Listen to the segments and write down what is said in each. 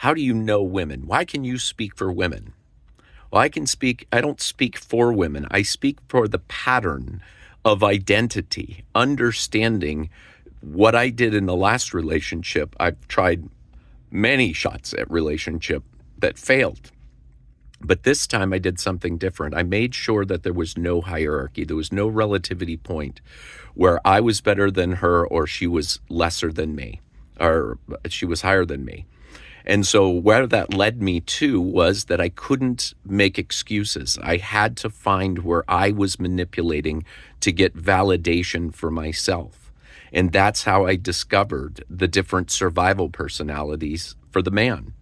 how do you know women? Why can you speak for women? Well, I don't speak for women. I speak for the pattern of identity, understanding what I did in the last relationship. I've tried many shots at relationship that failed. But this time I did something different. I made sure that there was no hierarchy. There was no relativity point where I was better than her or she was lesser than me or she was higher than me. And so where that led me to was that I couldn't make excuses. I had to find where I was manipulating to get validation for myself. And that's how I discovered the different survival personalities for the man,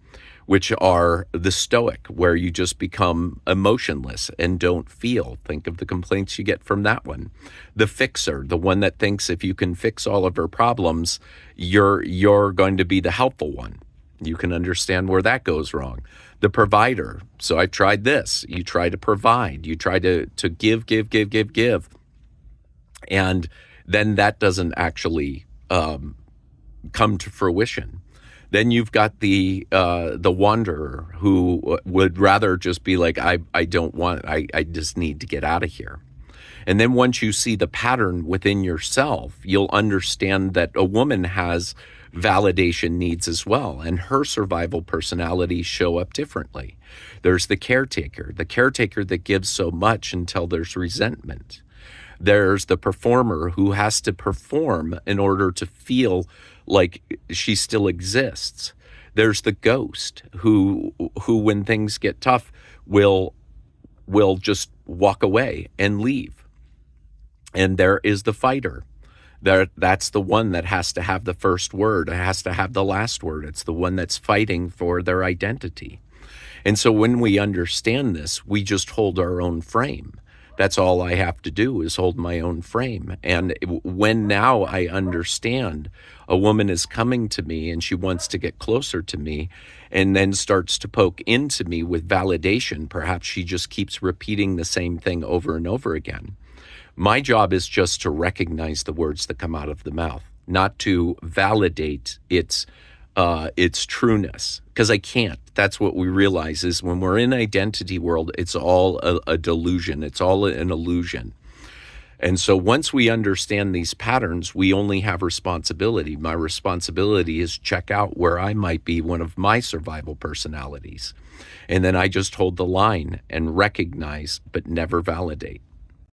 which are the stoic, where you just become emotionless and don't feel. Think of the complaints you get from that one. The fixer, the one that thinks if you can fix all of her problems, you're going to be the helpful one. You can understand where that goes wrong. The provider. So I've tried this. You try to provide. You try to give. And then that doesn't actually come to fruition. Then you've got the wanderer who would rather just be like, I don't want, I just need to get out of here. And then once you see the pattern within yourself, you'll understand that a woman has validation needs as well, and her survival personalities show up differently. There's the caretaker that gives so much until there's resentment. There's the performer who has to perform in order to feel like she still exists. There's the ghost who when things get tough will just walk away and leave. And there is the fighter. That's the one that has to have the first word. It has to have the last word. It's the one that's fighting for their identity. And so when we understand this, we just hold our own frame. That's all I have to do is hold my own frame. And when now I understand a woman is coming to me and she wants to get closer to me and then starts to poke into me with validation, perhaps she just keeps repeating the same thing over and over again. My job is just to recognize the words that come out of the mouth, not to validate its trueness, because I can't. That's what we realize is when we're in identity world, it's all a delusion. It's all an illusion. And so once we understand these patterns, we only have responsibility. My responsibility is check out where I might be one of my survival personalities. And then I just hold the line and recognize, but never validate.